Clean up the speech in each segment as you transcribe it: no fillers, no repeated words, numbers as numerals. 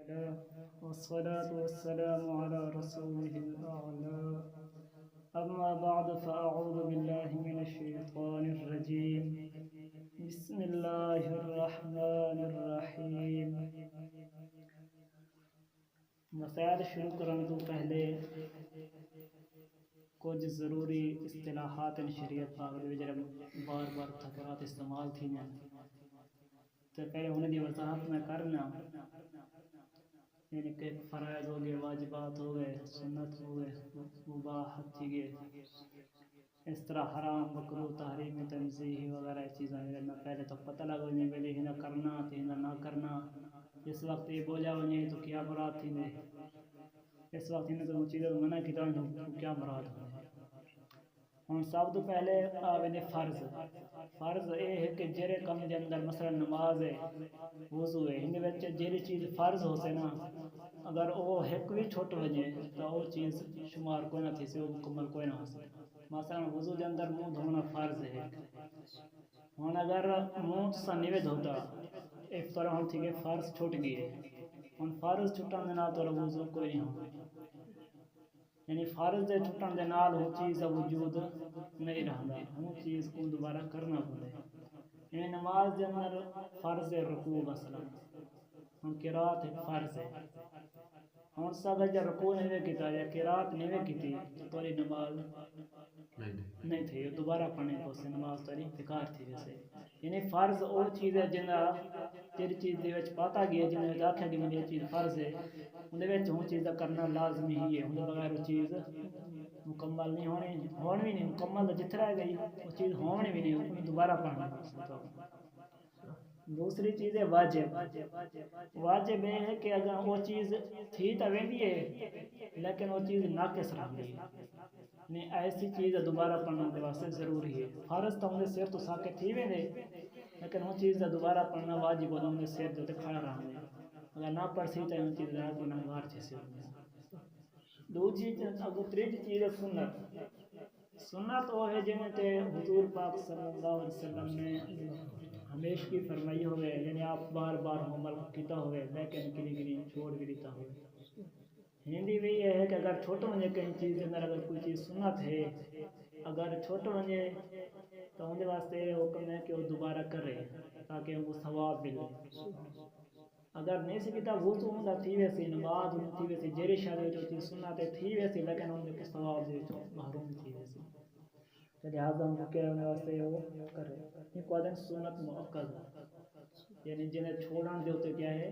الله والصلاة والسلام على رسوله الأعلى أما بعد فأعوذ بالله من الشيطان الرجيم بسم الله الرحمن الرحيم مسائل شروع کرنے تو پہلے کچھ ضروری اصطلاحات شریعت پاک دے جڑے بار بار تکرار استعمال تھی ہیں تو پہلے انہیں دی وضاحت میں کرنا یعنی کہ فرائض ہو گئے، واجبات ہو گئے، سنت ہو گئے، مباحت تھی گئے، اس طرح حرام، مکروہ، تحریم، تنزیہ وغیرہ چیزیں میں پہلے تو پتہ لگا نہیں پہلے ہنا کرنا تھی ہنا نہ کرنا، اس وقت یہ بوجھا ہونے تو کیا مراد تھی نے، اس وقت انہیں تو چیزیں منع کی تو کیا مراد ہونے۔ ہوں سب تو پہلے آوے فرض یہ ہے کہ جڑے کم دے اندر مثلا نماز ہے، وضو ہے، ان وچ جڑی چیز فرض ہو سے نا اگر وہ ایک بھی چھوٹ وجے تو وہ چیز شمار کوئی نہ تھی سے وہ مکمل کوئی نہ ہو سکے۔ مثلا وضو دے اندر منہ دھونا فرض ہے، ہوں اگر منہ سے نہیں دھوتا اس طرح ہم تھی کہ فرض چھوٹ گئے، ہوں فرض چھٹن دے نال تو وضو کوئی نہیں ہو، یعنی فرض دے چھٹن دے نال وہ چیز وجود نہیں رہندا، وہ چیز کو دوبارہ کرنا پڑے۔ یعنی نماز دے اندر فرض ہے رکوع مثلا، ہم قرات ایک فرض ہے، ہوں سب جب رکوع نہیں کیتا یا قرات نہیں کیتی تو تیری نماز نہیں تھی، دوبارہ پڑھنے کو سے نماز تیری بیکار تھی ویسے۔ یعنی فرض وہ چیز ہے جنہاں تیری چیز دے وچ پاتا گیا جنہاں وچ آکھیا کہ میری چیز فرض ہے، اندے وچ وہ چیز دا کرنا لازمی ہی ہے، اندے بغیر وہ چیز مکمل نہیں ہونی بھی نہیں، مکمل جتھ رہ گئی وہ چیز ہونی بھی نہیں، انہیں دوبارہ پڑھنا پڑتا۔ دوسری چیز ہے واجب۔ واجب یہ ہے کہ اگر وہ چیز تھی تو ویندی ہے لیکن وہ چیز ناقص رہ گئی، نہیں ایسی چیز دوبارہ پڑھنا دے واسطے ضروری ہے۔ فرض تو ہمیں سر تو ساکے تھی ویندے لیکن وہ چیز دوبارہ پڑھنا واجب ہے، ہمیں سر جو تے کھڑا رہا دے، اگر نہ پڑھ سی تو وہ چیز گناہگار تھی سے۔ دوسری اگر تریجی چیز ہے سنت۔ سنت وہ ہے جن تے حضور پاک صلی اللہ علیہ وسلم نے ہمیشگی فرمائی ہوئے، یعنی آپ بار بار عمل کیتا ہوئے لیکن کنی کنی چھوڑ بھی دیتا ہوئے۔ ہندی بھی یہ ہے کہ اگر چھوٹو ونجے کہیں چیز اندر اگر کوئی چیز سنت ہے اگر چھوٹو ونجے تو ان واسطے حکم ہے کہ وہ دوبارہ کرے تاکہ وہ ثواب ملے۔ اگر نہیں سی کتا وضو ہوندا تھی ویسی، نماز ہوندا تھی ویسی، جیری شادی جو چیز سنت تھی ویسی لیکن ان کے ثواب دے تو محروم تھی ویسی، لہذا ان کو کیا ہونے واسطے وہ کرے۔ یہ کو آدھیں سنت مؤکد، یعنی جنہیں چھوڑان دے ہوتے کیا ہے،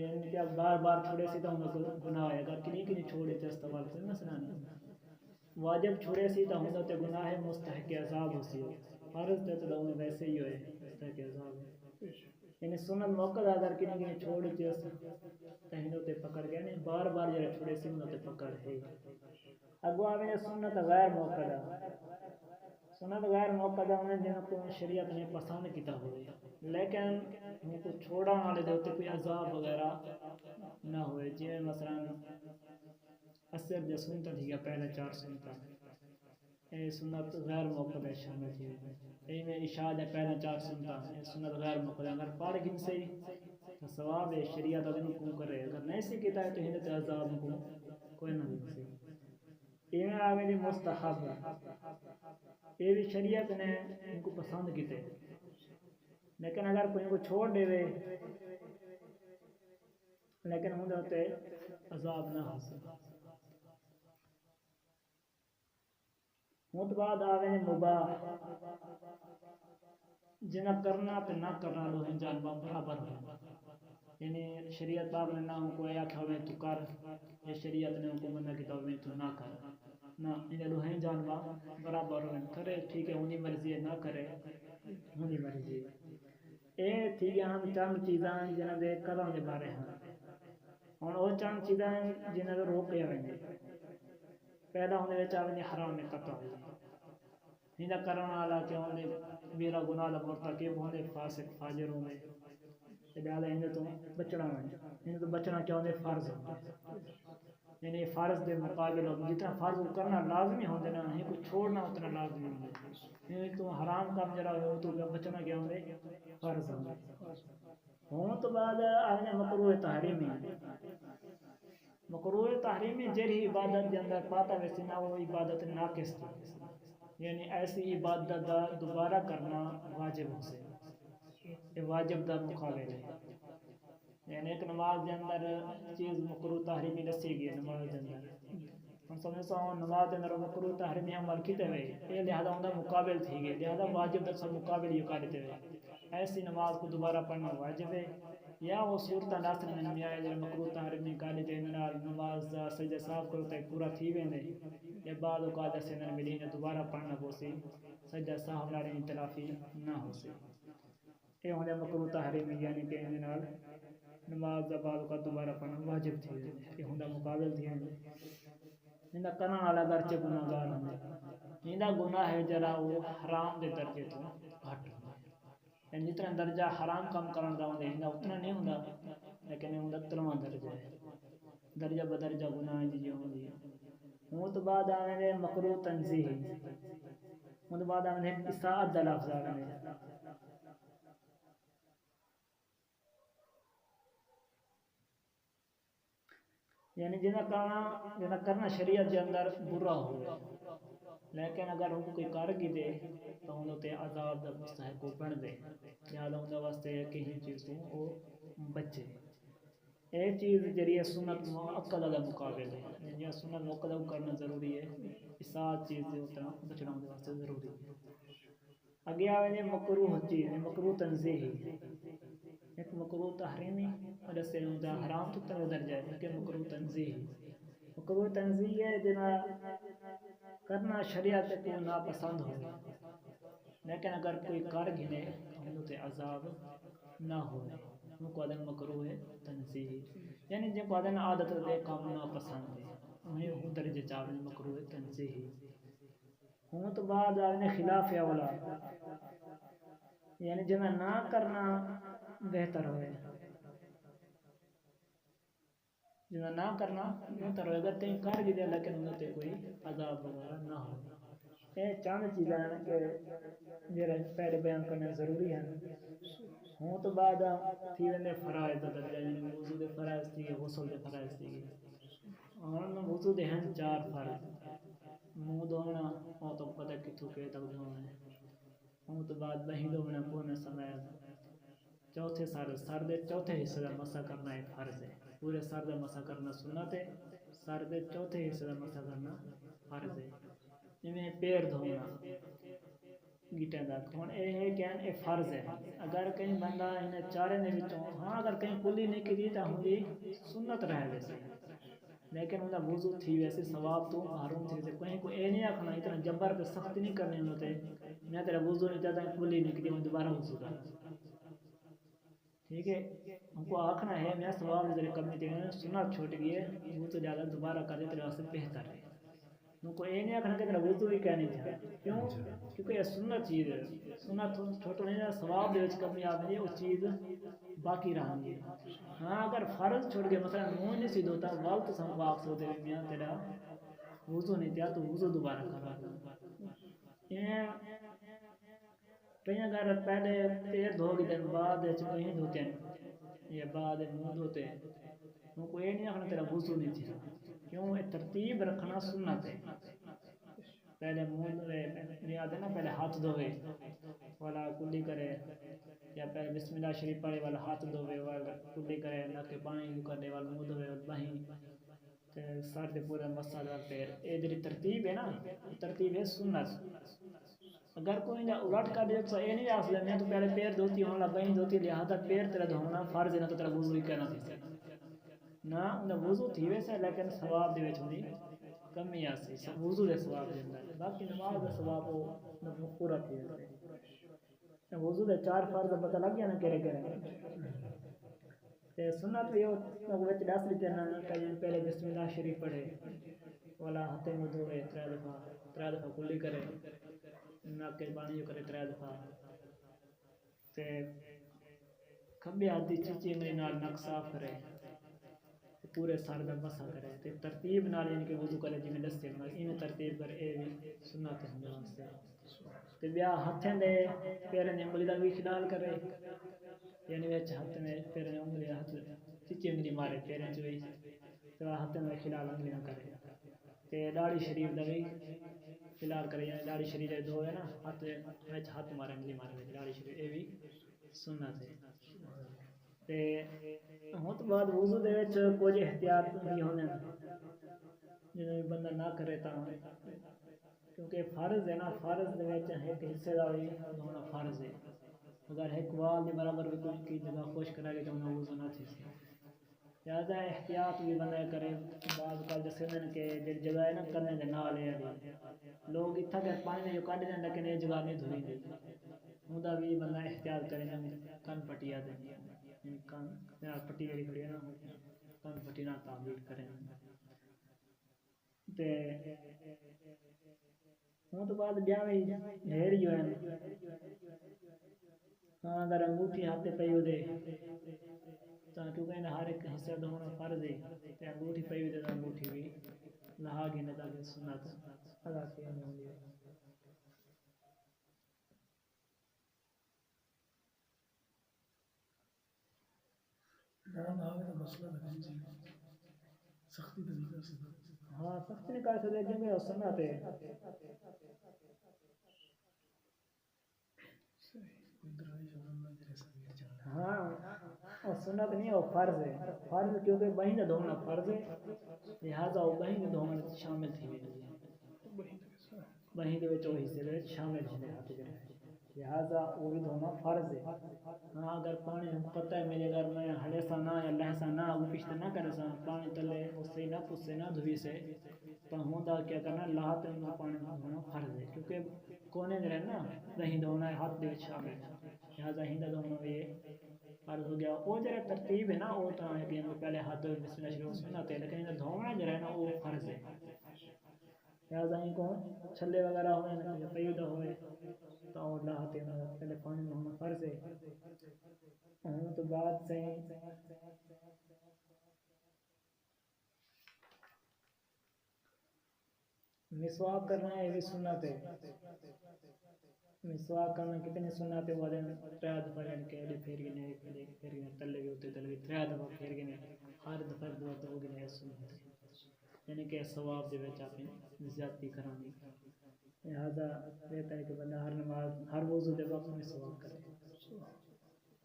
یعنی کہ بار بار چھوڑے سی تو انہوں کو گناہ ہے، اگر کنی کنی چھوڑے تے استعمال کوئی مسئلہ نہیں۔ واجب چھوڑے سی تو انہوں تے گناہ ہے، مستحق عذاب ہو سی، فرض تے تو انہوں ویسے ہی ہوئے مستحق عذاب ہے۔ یعنی سنت موقع اگر کنی کنی چھوڑے تے انہوں تے پکڑ گیا، نہیں بار بار جڑے چھوڑے سی انہوں تے پکڑ ہے۔ اگو آویں سنت غیر موقع، سنت غیر موقع انہیں جنہوں کو شریعت نے پسند کیتا ہوئے لیکن ان کو چھوڑا والے دے ہوتے کوئی عذاب وغیرہ نہ ہوئے، جی مثلا اثر جو سنتا تھی گیا پہلے 4 سنتا اے سنت غیر موقع شامل تھی، اے میں عشاء دے پہلے 4 سنتا اے سنت غیر موقع اگر پڑھ گن سے تو ثواب ہے، شریعت ان کو کرے، اگر نہیں سے کیتا ہے تو ہندے تے عذاب کو کوئی نہ مل سے۔ یہ آوے دی مستحب، یہ بھی شریعت نے ان کو پسند کیتے لیکن اگر کوئی کو چھوڑ دے وے لیکن ہوں ہوتے عذاب نہ ہو سکے۔ ہوں بعد آوے مباح، جنہ کرنا تے نہ کرنا لو ہیں جانبا برابر ہو، یعنی شریعت پاک نے نہ ہوں کو یا کھوے تو کر، یا شریعت نے ہوں کو منع کیتا ہوئے تو نہ کر، نہ انہیں لو ہیں جانبا برابر ہو، کرے ٹھیک ہے انہی مرضی ہے، نہ کرے انہی مرضی ہے۔ اے تھی گیا ہم چند چیزاں جنہ دے قدم دے بارے ہیں، اور وہ چند چیزاں جنہ دے روکے ہوئے ہیں۔ پہلا ہونے وچ آوے حرام قطع ہوئی، ہندہ کرنا والا کہ ہونے میرا گناہ دا مرتکب ہونے فاسق فاجر ہونے، لہذا ہندے تو بچنا ہونے، ہندے تو بچنا کیا ہونے فرض ہونے، یعنی فرض دے مقابل جتنا فرض کرنا لازمی ہوندے نا ہی کچھ چھوڑنا اتنا لازمی ہوندے، یعنی تو حرام کام جرا ہوئے تو بچنا کیا ہوندے فرض ہوندے۔ ہوں تو بعد آنے مکروہ تحریمی مکروہ تحریمی جہی عبادت کے اندر پاتا ویسے نہ وہ عبادت ناقص تھی، یعنی ایسی عبادت دا دوبارہ کرنا واجب ہو سے، یہ واجب دا مقابل ہے، یعنی ایک نماز کے اندر چیز مکروہ تحریمی دسی گئی نماز کے اندر، ہم سمجھ سو نماز کے اندر مکروہ تحریمی عمل کیتے ہوئے یہ لہذا ان کا مقابل تھی گئے، لہذا واجب دا سب مقابل یہ کرتے ہوئے ایسی نماز کو دوبارہ پڑھنا واجب ہے، یا وہ صورت ناصر میں نمی آئے جب مکروہ تحریمی کالی دے نماز دا سجدہ صاف کرو تے پورا تھی ویندے، یا بعد اوقات ایسے نہ ملی دوبارہ پڑھنا پوسی سجدہ صاف نال تلافی نہ ہو سی، یہ ہونے مکروہ تحریمی یعنی کہ ان نال نماز دا بعد اوقات دوبارہ پڑھنا واجب تھی ویندے، یہ ہوندا مقابل تھی ویندے، اندا کرنا والا گرچہ گناہگار ہوندے، اندا گناہ ہے جڑا وہ حرام دے درجے تو گھٹ ہوندا، یعنی جتنا درجہ حرام کام کرن دا ہوندا اندا اتنا نہیں ہوندا، لیکن یہ ہوندا 13واں درجہ ہے، درجہ بدرجہ گناہ جی ہوندی، ہوں تو بعد آویں مکروہ تنزیہی، ہوں تو بعد آویں اساءت دا لفظ آویں، یعنی جنہ کرنا شریعت کے اندر برا ہوئے، لیکن اگر ان کو کوئی کر گی دے تو انہوں تے عذاب دا مستحق کو بن دے، لہذا انہوں واسطے کہیں چیز تو وہ بچے، ایک چیز جڑی سنت مؤکدہ دا مقابل ہے، یہ سنت مؤکدہ کرنا ضروری ہے، اساءت چیز سے اتنا بچنا ہونے واسطے ضروری ہے۔ اگے آویں مکروہ چیز مکروہ تنزیہی، ایک مکروہ تحریمی اور اس سے ہوتا حرام تو تر درجہ ہے، کہ مکروہ تنزیہی، مکروہ تنزیہی ہے جنا کرنا شریعت کو ناپسند ہو، لیکن اگر کوئی کر گھنے تو انہوں تے عذاب نہ ہوئے، وہ کو آدھن مکروہ تنزیہی، یعنی جن کو آدھن عادت دے کام ناپسند ہے، انہیں درجہ چاہنے مکروہ تنزیہی، ہوں تو بعد آنے خلاف اولا، یعنی جنہ نہ کرنا بہتر ہوئے، جنہ نہ کرنا بہتر ہوئے، اگر کہیں کر بھی دے لیکن انہوں تے کوئی عذاب وغیرہ نہ ہو، یہ چاند چیزیں ہیں کہ میرے پہلے بیان کرنا ضروری ہے، ہوں تو بعد تھی ویندے فرائض دا درجہ، یعنی وضو دے فرائض تھی گئے، غسل دے فرائض تھی گئے، اور وضو دے ہیں 4 فرض، منہ دھونا وہ تو پتہ کتھوں کے تک دھونا ہے، ہوں تو بعد بہی دھونا پورنے سمیت، چوتھے سر دے چوتھے حصے دا مسح کرنا ایک فرض ہے، پورے سر دا مسح کرنا سنت ہے، سر دے چوتھے حصے دا مسح کرنا فرض ہے، جویں پیر دھونا گیٹیں دا کون اے ہے کہ اے فرض ہے، اگر کہیں بندہ انہیں چارے نے وچوں ہاں اگر کہیں کلی نہیں کی تا ہوندی سنت رہ ویسے، لیکن انہاں وضو تھی ویسے ثواب تو محروم تھی ویسے، کہیں کو اے نہیں آکھنا اتنا جبر پہ سختی نہیں کرنی انہوں تے میں تیرا وضو نہیں چاہتا کلی نہیں کی میں دوبارہ وضو کر، ٹھیک ہے، ہم کو آکھنا ہے میں ثواب ذرا کمی تے سنت چھوٹ گئی ہے وہ تو زیادہ دوبارہ کر دے تیرے واسطے بہتر ہے، ان کو یہ نہیں آکھنا کہ تیرا وضو ہی کہنے تھا، کیوں؟ کیونکہ یہ سنت چیز ہے، سنت چھوٹو نہیں ہے، ثواب دے وچ کمی آوے وہ چیز باقی رہنی ہے، ہاں اگر فرض چھوڑ گئے مثلا منہ نہیں سی دھوتا وال تو سم کو آکھ سکتے ہیں میاں تیرا وضو نہیں تھا تو وضو دوبارہ کرا دو، کہیں اگر پہلے پیر دھو گئے دن بعد کہیں دھوتے ہیں یا بعد منہ دھوتے ہیں ان کو یہ نہیں آکھنا تیرا وضو نہیں تھا، کیوں یہ ترتیب رکھنا سنت ہے، پہلے منہ دھوئے یاد ہے نا پہلے ہاتھ دھوئے والا کلی کرے، یا پہلے بسم اللہ شریف پڑھے والا ہاتھ دھوئے والا کلی کرے، نہ کہ پانی کرنے والا منہ دھوئے والا بہیں سر دے پورے مسا دار پیر، یہ جڑی ترتیب ہے نا ترتیب ہے سنت، اگر کوئی نہ الٹ کر دے تو یہ نہیں آکھ لے میں تو پہلے پیر دھوتی ہوں بہیں دھوتی لہذا پیر تیرا دھونا فرض ہے نہ تو تیرا وضو ہی کہنا تھی نہ انہیں وضو تھی ویسے لیکن ثواب دے وچ ہوندی کمی آسی وضو دے ثواب دے اندر، باقی نماز دے ثواب وہ پورا تھی ویسے، وضو دے 4 فرض پتہ لگ گیا نا کہڑے تے سنت بھی وچ دس دیتے نا کہ پہلے بسم اللہ شریف پڑھے والا ہاتھ منہ دھوئے 3 دفعہ کلی کرے، ناک کے پانی کرے 3 دفعہ، تے کھبے ہاتھ دی چیچی انگلی نال نک صاف کرے، پورے سر دا مسح کرے، تے ترتیب نال یعنی کہ وضو کرے جویں دسے انہیں ترتیب کرے، اے بھی سنت ہے واسطے۔ تے بیا ہتھیں دے پیریں دی انگلی دا بھی خیال کرے، یعنی وچ ہتھ میں پیریں دی انگلی ہاتھ چچے نہیں مارے پیریں چ وی تے ہتھیں دے خیال انگلی نہ کرے، تے داڑھی شریف دا بھی خیال کرے، یعنی داڑھی شریف دے دھوے نا ہاتھ وچ ہاتھ مارے انگلی مارے داڑھی شریف اے بھی سنت ہے۔ تے ہوں تو بعد وضو دے وچ کچھ احتیاط بھی ہونے جنہیں بندہ نہ کرے تا کیونکہ فرض ہے نا، فرض دے وچ ایک حصے دا بھی ہونا فرض ہے، اگر ایک وال دے برابر بھی کچھ کی جگہ خشک رہ گئی تو انہیں وضو نہ تھی سی، لہٰذا احتیاط بھی بندہ کرے۔ بعض کل دسے کہ جڑی جگہ ہے نا کنے دے نال ہے لوگ اتنا کہ پانی جو کڈ دیں لیکن یہ جگہ نہیں دھوئی دی، انہوں بھی بندہ احتیاط کرے، کن پٹیا دیں کن پٹی جڑی کھڑی ہے نا کن پٹی نہ تعبیر کریں۔ تے ہوں تو بعد بیاہ میں ڈھیر جو ہے ہاں اگر انگوٹھی ہاتھ پئی ہو دے تو کیونکہ ہر ایک حصہ تو ہونا فرض ہے، تے انگوٹھی پئی ہو دے تو انگوٹھی بھی لہا گھنے تاکہ سنت ادا کیا نہیں ہوندی ہے۔ ہاں سختی نہیں کر سکتے کیونکہ سنت ہے۔ ہاں اور سنت نہیں وہ فرض ہے، فرض کیونکہ بہن دھونا فرض ہے، لہٰذا وہ بہن دھونا شامل تھی ویندی ہے، بہن دے وچ وہ حصے دے وچ شامل ہوندے ہاتھ جڑے، لہٰذا وہ بھی دھونا فرض ہے۔ ہاں اگر پانی پتہ ہے میرے گھر میں ہڑے سا نہ یا لہ سا نہ آگو پشت نہ کرے سا پانی تلے اس سے نہ پس سے نہ دھوی سے تو ہوندا کیا کرنا لاہ تے پانی دھونا فرض ہے، کیونکہ کونے دے نا دہی دھونا ہاتھ دے وچ شامل ہے، لہٰذا ہیندا دھونا بھی فرض ہو گیا۔ وہ جڑا ترتیب ہے نا وہ تو ہے کہ پہلے ہاتھ دھوئے بسم اللہ شروع سنت ہے، لیکن دھونا جو ہے نا وہ فرض ہے، لہٰذا ان کو چھلے وغیرہ ہوئے نا کہ پیدا ہوئے تو اللہ تے پہلے پانی دھونا فرض ہے۔ ہوں تو بعد سے مسواک کرنا ہے یہ بھی سنت ہے، مسواک کرنا کتنی سنت ہے وہ دن ترے دفعہ یعنی کہ ایڈے پھیر گنے ایک پھیر گنے تلے بھی ہوتے تلے بھی ترے دفعہ پھیر گنے ہر دفعہ دو ہو گنے سنت ہے، یعنی کہ ثواب دے وچ اپنی زیادتی کرانی، لہٰذا بہتر ہے کہ بندہ ہر نماز ہر وضو دے وقت میں مسواک کرے۔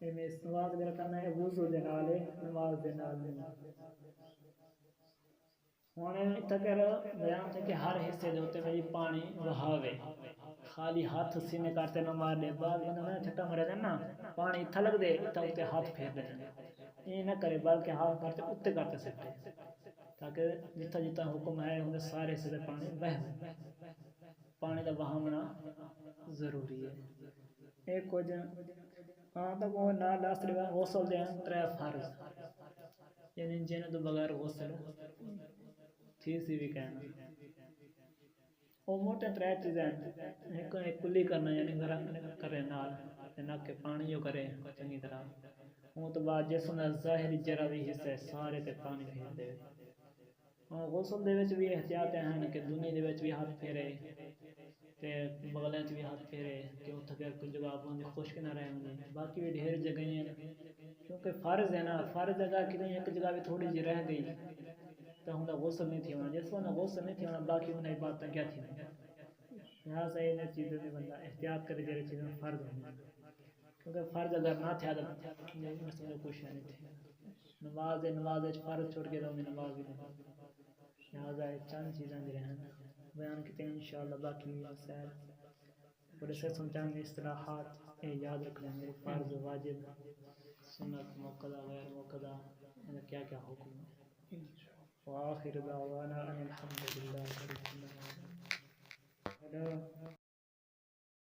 اے میں مسواک جڑا کرنا ہے وضو دے نال ہے نماز دے نال نہیں۔ ہوں اتنا کر بیان تھا کہ ہر حصے دے ہوتے میں پانی بہاوے، خالی ہاتھ سینے کرتے نہ مار لے، بعض بندہ میں چھٹا مرے دیں نا پانی اتھا لگ دے اتھا اتے ہاتھ پھیر دیں، یہ نہ کرے بلکہ ہاتھ کرتے اتے کرتے سکتے تاکہ جتنا جتنا حکم ہے انہیں سارے حصے دے پانی بہ پانی دا بہاونا ضروری ہے۔ ایک کچھ ہاں تک وہ نہ لاسٹ غسل دے ترے فرض، یعنی جنہیں تو بغیر غسل تھی سی بھی کہنا وہ موٹے ترے چیزیں ایک کلی کرنا یعنی گرم کرے نال نہ کہ پانی جو کرے چنگی طرح، وہ تو بعد جسم دا ظاہری جرا بھی حصہ سارے تے پانی پھیر دے۔ غسل دے وچ بھی احتیاط ہیں کہ دنیا دے وچ بھی ہاتھ پھیرے تے بغلیں بھی ہاتھ پھیرے کہ اتھا کہ کوئی جگہ آپ ہوندی خشک نہ رہے ہوں، باقی بھی ڈھیر جگہیں ہیں کیونکہ فرض ہے نا، فرض اگر کتنی ایک جگہ بھی تھوڑی جی رہ گئی تو ہوں غسل نہیں تھی ہونا، جس کو غسل نہیں تھی ہونا باقی انہیں باتیں کیا تھی ہونا، لہٰذا یہ چیزیں بھی بندہ احتیاط کرے جڑی چیزیں فرض ہونا، کیونکہ فرض اگر نہ تھیا تو مسئلہ کچھ نہیں تھی، نماز فرض چھوڑ کے تو نماز بھی نہیں، لہٰذا چند چیزیں جو ہیں بیان کیتے ہیں انشاءاللہ، باقی مسائل بڑے سے سمجھائیں گے، اصطلاحات یاد رکھنے ہیں، فرض واجب سنت موقدہ غیر موقدہ کیا کیا حکم ہے۔ وآخر دعوانا ان الحمد للہ رب العالمین۔